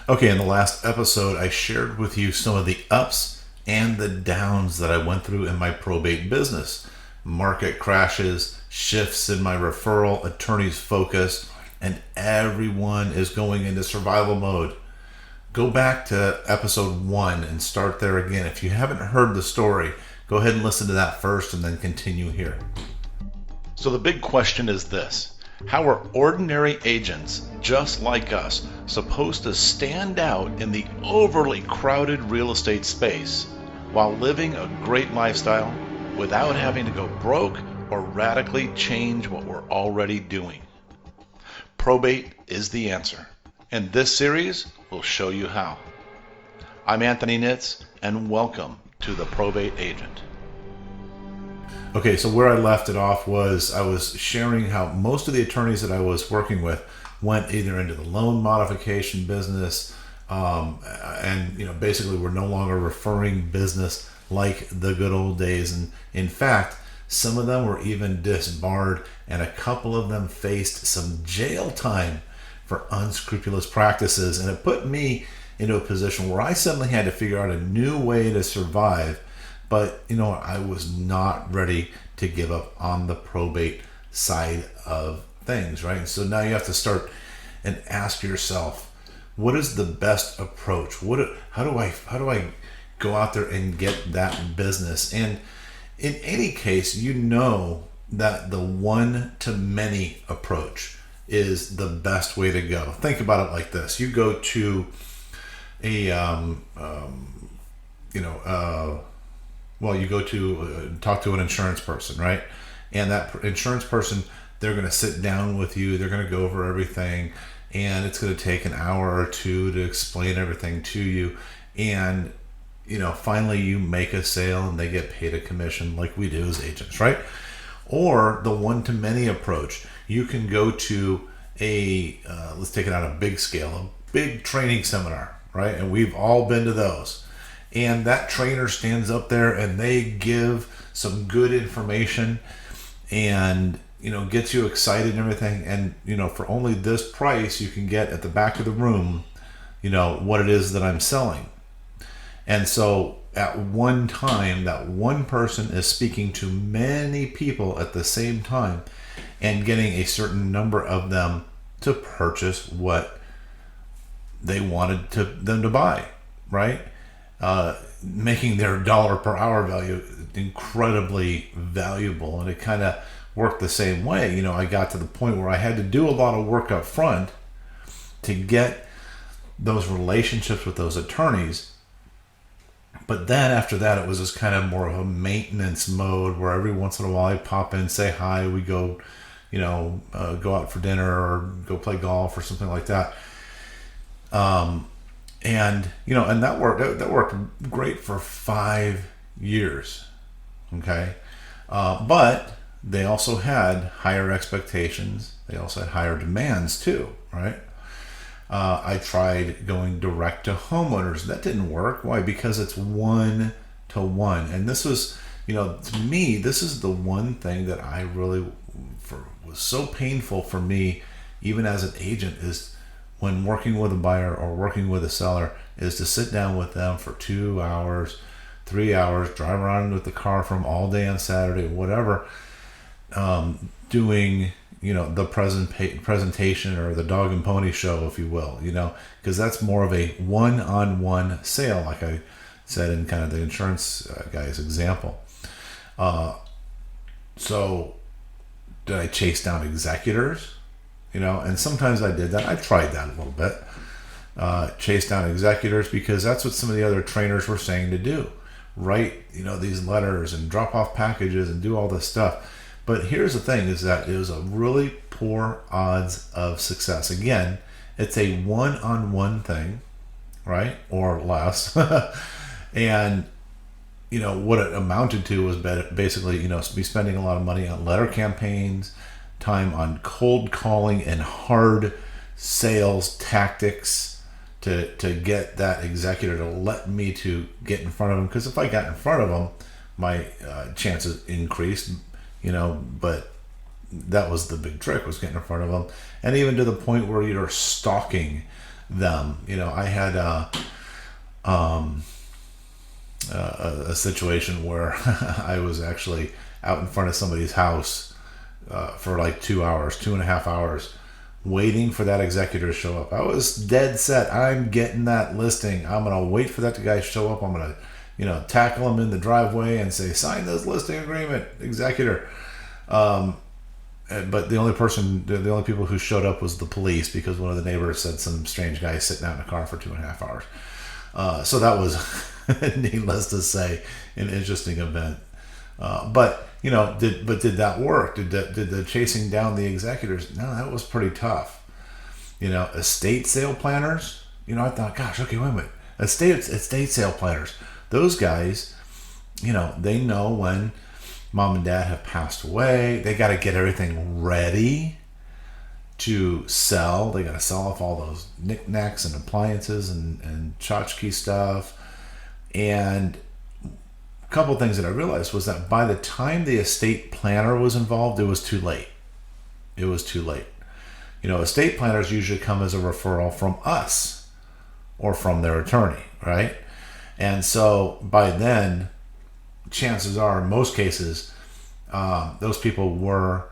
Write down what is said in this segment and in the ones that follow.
Okay, in the last episode, I shared with you some of the ups and the downs that I went through in my probate business. Market crashes, shifts in my referral, attorneys' focus, and everyone is going into survival mode. Go back to episode 1 and start there again. If you haven't heard the story, go ahead and listen to that first and then continue here. So the big question is this: how are ordinary agents just like us supposed to stand out in the overly crowded real estate space while living a great lifestyle without having to go broke or radically change what we're already doing? Probate is the answer, and this series will show you how. I'm Anthony Nitz, and welcome to The Probate Agent. Okay, so where I left it off was I was sharing how most of the attorneys that I was working with went either into the loan modification business, and basically were no longer referring business like the good old days. And in fact, some of them were even disbarred, and a couple of them faced some jail time for unscrupulous practices. And it put me into a position where I suddenly had to figure out a new way to survive. But I was not ready to give up on the probate side of things, right? So now you have to start and ask yourself, what is the best approach? How do I go out there and get that business? And in any case, that the one-to-many approach is the best way to go. Think about it like this: you go to talk to an insurance person, right? And that insurance person, they're going to sit down with you. They're going to go over everything, and it's going to take an hour or two to explain everything to you. And finally you make a sale and they get paid a commission like we do as agents, right? Or the one-to-many approach. You can go to let's take it on a big scale, a big training seminar, right? And we've all been to those. And that trainer stands up there and they give some good information and gets you excited and everything. And for only this price, you can get at the back of the room what it is that I'm selling. And so at one time, that one person is speaking to many people at the same time and getting a certain number of them to purchase what they wanted them to buy, right? Making their dollar per hour value incredibly valuable. And it kind of worked the same way. I got to the point where I had to do a lot of work up front to get those relationships with those attorneys. But then after that, it was just kind of more of a maintenance mode where every once in a while I pop in, say hi, we go, go out for dinner or go play golf or something like that. And that worked great for 5 years. Okay. But they also had higher expectations. They also had higher demands too, right? I tried going direct to homeowners. That didn't work. Why? Because it's 1-to-1. And this was, to me, this is the one thing that I really was so painful for me, even as an agent, is when working with a buyer or working with a seller, is to sit down with them for 2 hours, 3 hours, drive around with the car from all day on Saturday, whatever, doing the presentation or the dog and pony show, if you will, because that's more of a one-on-one sale, like I said in kind of the insurance guy's example. So did I chase down executors? And sometimes I did that. I tried that a little bit. Chase down executors, because that's what some of the other trainers were saying to do. Write, these letters and drop off packages and do all this stuff. But here's the thing, is that it was a really poor odds of success. Again, it's a one-on-one thing, right? Or less. And, what it amounted to was basically, be spending a lot of money on letter campaigns, time on cold calling and hard sales tactics to get that executor to let me to get in front of them. Because if I got in front of them, my chances increased, but that was the big trick, was getting in front of them. And even to the point where you're stalking them. I had a situation where I was actually out in front of somebody's house for like 2 hours, 2.5 hours, waiting for that executor to show up. I was dead set. I'm getting that listing. I'm going to wait for that guy to show up. I'm going to, tackle him in the driveway and say, sign this listing agreement, executor. But the only people who showed up was the police, because one of the neighbors said some strange guy sitting out in a car for 2.5 hours. So that was, needless to say, an interesting event. But did that work? Did the chasing down the executors? No, that was pretty tough. Estate sale planners. I thought, gosh, okay, wait a minute. Estate sale planners. Those guys, they know when mom and dad have passed away. They got to get everything ready to sell. They got to sell off all those knickknacks and appliances and tchotchke stuff. And a couple of things that I realized was that by the time the estate planner was involved, it was too late. Estate planners usually come as a referral from us or from their attorney, right? And so by then, chances are, in most cases, those people were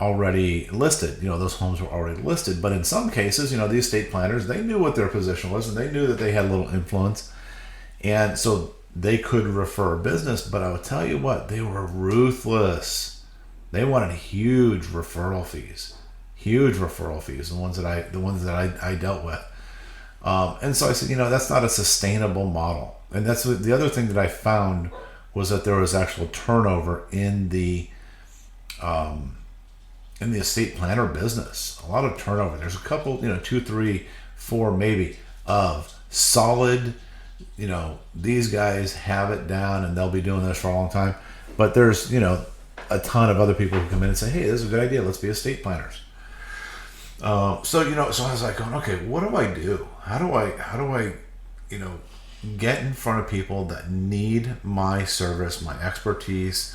already listed. Those homes were already listed. But in some cases, the estate planners, they knew what their position was, and they knew that they had a little influence. And so they could refer business. But I will tell you what, they were ruthless. They wanted huge referral fees. The ones that I dealt with. And so I said, that's not a sustainable model. And that's the other thing that I found, was that there was actual turnover in the estate planner business. A lot of turnover. There's a couple, 2, 3, 4 maybe of solid, these guys have it down and they'll be doing this for a long time. But there's, a ton of other people who come in and say, hey, this is a good idea. Let's be estate planners. So I was like going, okay, what do I do? How do I, get in front of people that need my service, my expertise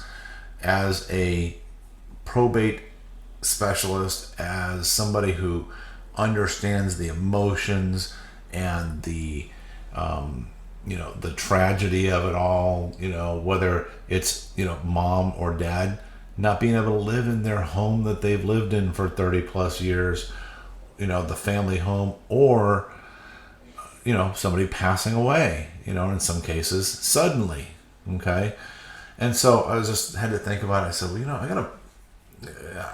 as a probate specialist, as somebody who understands the emotions and the tragedy of it all, whether it's, mom or dad not being able to live in their home that they've lived in for 30 plus years, the family home, or, somebody passing away, in some cases suddenly. Okay. And so I had to think about it. I said, well,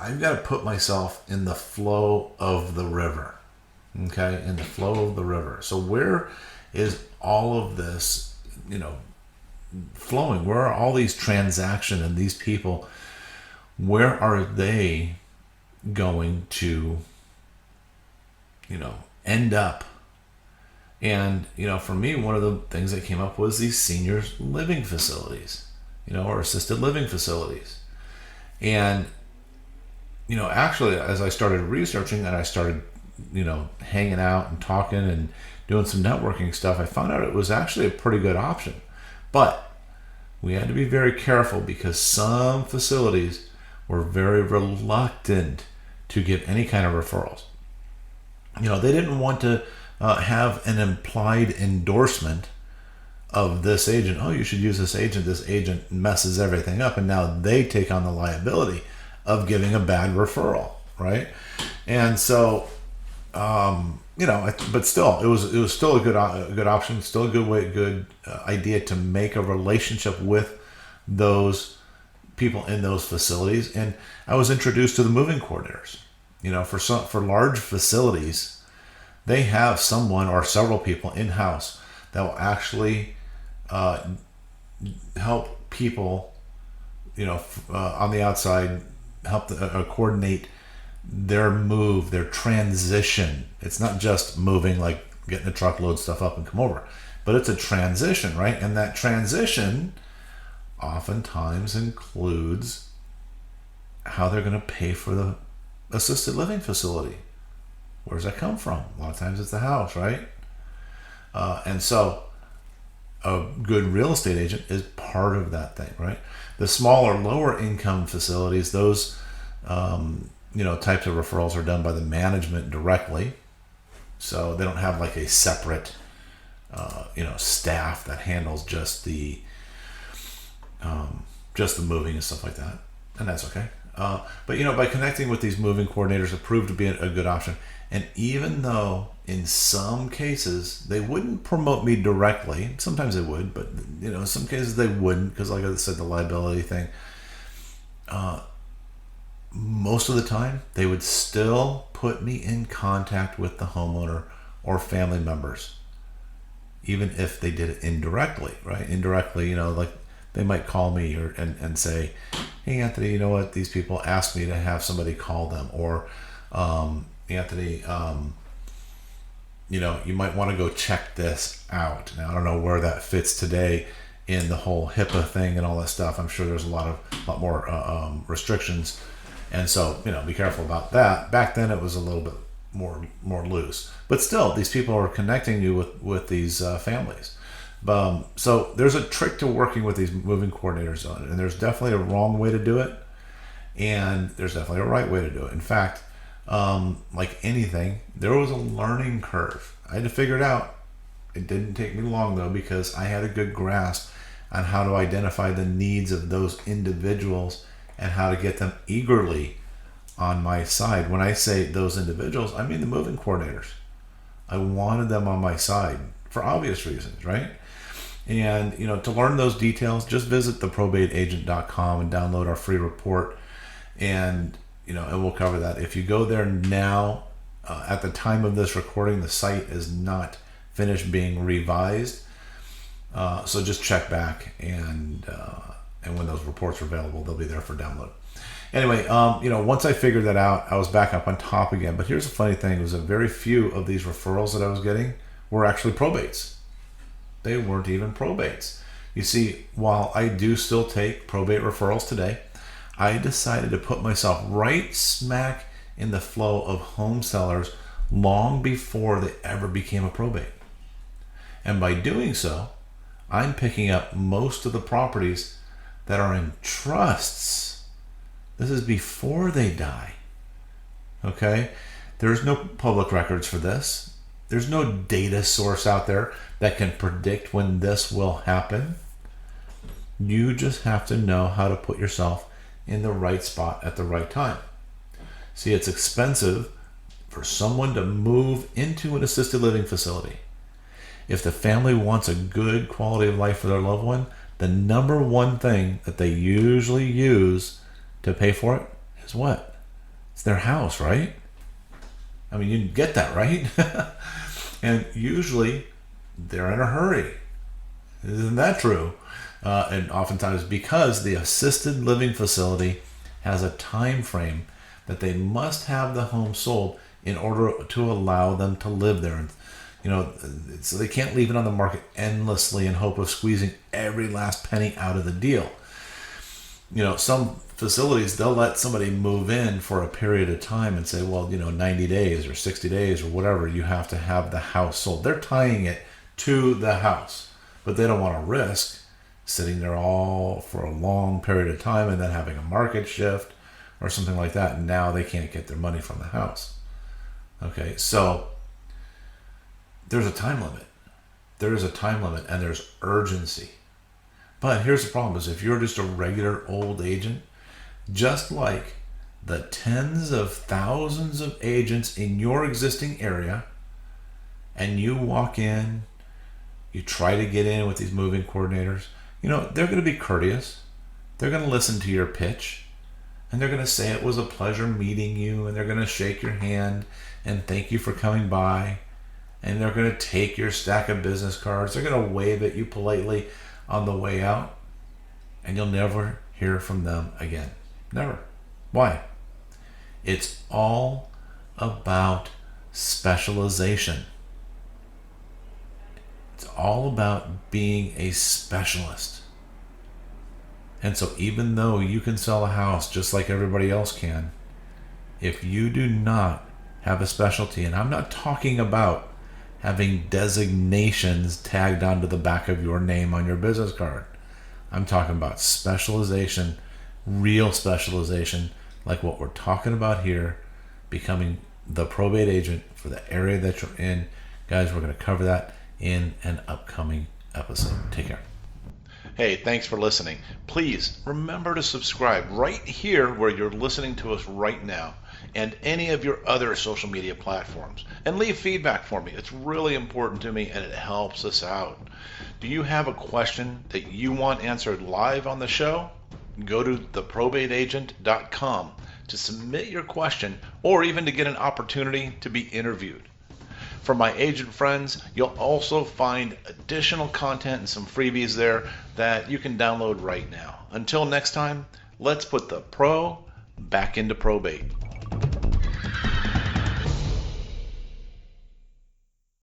I've got to put myself in the flow of the river. Okay. In the flow of the river. So where is all of this, flowing? Where are all these transactions and these people? Where are they going to, end up? And, for me, one of the things that came up was these seniors living facilities, or assisted living facilities. And, actually, as I started researching and I started, hanging out and talking and doing some networking stuff, I found out it was actually a pretty good option. But we had to be very careful, because some facilities were very reluctant to give any kind of referrals. They didn't want to have an implied endorsement of this agent. Oh, you should use this agent. This agent messes everything up. And now they take on the liability of giving a bad referral, right? And so, but still, it was still a good option, still a good idea to make a relationship with those people in those facilities. And I was introduced to the moving coordinators. For large facilities, they have someone or several people in-house that will actually help people, on the outside, help coordinate their move, their transition. It's not just moving, like getting a truck, load stuff up and come over, but it's a transition, right? And that transition oftentimes includes how they're going to pay for the assisted living facility. Where does that come from? A lot of times it's the house, right? And so a good real estate agent is part of that thing, right? The smaller, lower income facilities, those types of referrals are done by the management directly. So they don't have like a separate, staff that handles just the moving and stuff like that, and that's okay. But by connecting with these moving coordinators, it proved to be a good option. And even though in some cases they wouldn't promote me directly, sometimes they would, but in some cases they wouldn't, because like I said, the liability thing. Most of the time, they would still put me in contact with the homeowner or family members, even if they did it indirectly, right? Indirectly, like they might call me and say, "Hey, Anthony, you know what? These people asked me to have somebody call them," or Anthony, you might want to go check this out. Now, I don't know where that fits today in the whole HIPAA thing and all that stuff. I'm sure there's a lot more restrictions. And so, be careful about that. Back then, it was a little bit more loose. But still, these people are connecting you with these families. So there's a trick to working with these moving coordinators on it. And there's definitely a wrong way to do it. And there's definitely a right way to do it. In fact, like anything, there was a learning curve. I had to figure it out. It didn't take me long, though, because I had a good grasp on how to identify the needs of those individuals and how to get them eagerly on my side. When I say those individuals, I mean the moving coordinators. I wanted them on my side for obvious reasons, right? And, to learn those details, just visit theprobateagent.com and download our free report. And, and we'll cover that. If you go there now, at the time of this recording, the site is not finished being revised. So just check back, and when those reports are available, they'll be there for download. Anyway, once I figured that out, I was back up on top again. But here's the funny thing: was that very few of these referrals that I was getting were actually probates. They weren't even probates. You see, while I do still take probate referrals today, I decided to put myself right smack in the flow of home sellers long before they ever became a probate. And by doing so, I'm picking up most of the properties that are in trusts. This is before they die. Okay? There's no public records for this. There's no data source out there that can predict when this will happen. You just have to know how to put yourself in the right spot at the right time. See, it's expensive for someone to move into an assisted living facility. If the family wants a good quality of life for their loved one, the number one thing that they usually use to pay for it is what? It's their house, right? I mean, you get that, right? And usually they're in a hurry. Isn't that true? And oftentimes because the assisted living facility has a time frame that they must have the home sold in order to allow them to live there. So they can't leave it on the market endlessly in hope of squeezing every last penny out of the deal. Some facilities, they'll let somebody move in for a period of time and say, well, 90 days or 60 days or whatever, you have to have the house sold. They're tying it to the house, but they don't want to risk sitting there all for a long period of time and then having a market shift or something like that. And now they can't get their money from the house. Okay, so there's a time limit. There is a time limit, and there's urgency. But here's the problem: is if you're just a regular old agent, just like the tens of thousands of agents in your existing area, and you walk in, you try to get in with these moving coordinators, they're going to be courteous. They're going to listen to your pitch, and they're going to say it was a pleasure meeting you, and they're going to shake your hand and thank you for coming by. And they're going to take your stack of business cards. They're going to wave at you politely on the way out. And you'll never hear from them again. Never. Why? It's all about specialization. It's all about being a specialist. And so even though you can sell a house just like everybody else can, if you do not have a specialty, and I'm not talking about having designations tagged onto the back of your name on your business card. I'm talking about specialization, real specialization, like what we're talking about here, becoming the probate agent for the area that you're in. Guys, we're going to cover that in an upcoming episode. Take care. Hey, thanks for listening. Please remember to subscribe right here where you're listening to us right now, and any of your other social media platforms. And leave feedback for me. It's really important to me and it helps us out. Do you have a question that you want answered live on the show? Go to theprobateagent.com to submit your question or even to get an opportunity to be interviewed. For my agent friends, you'll also find additional content and some freebies there that you can download right now. Until next time, let's put the pro back into probate.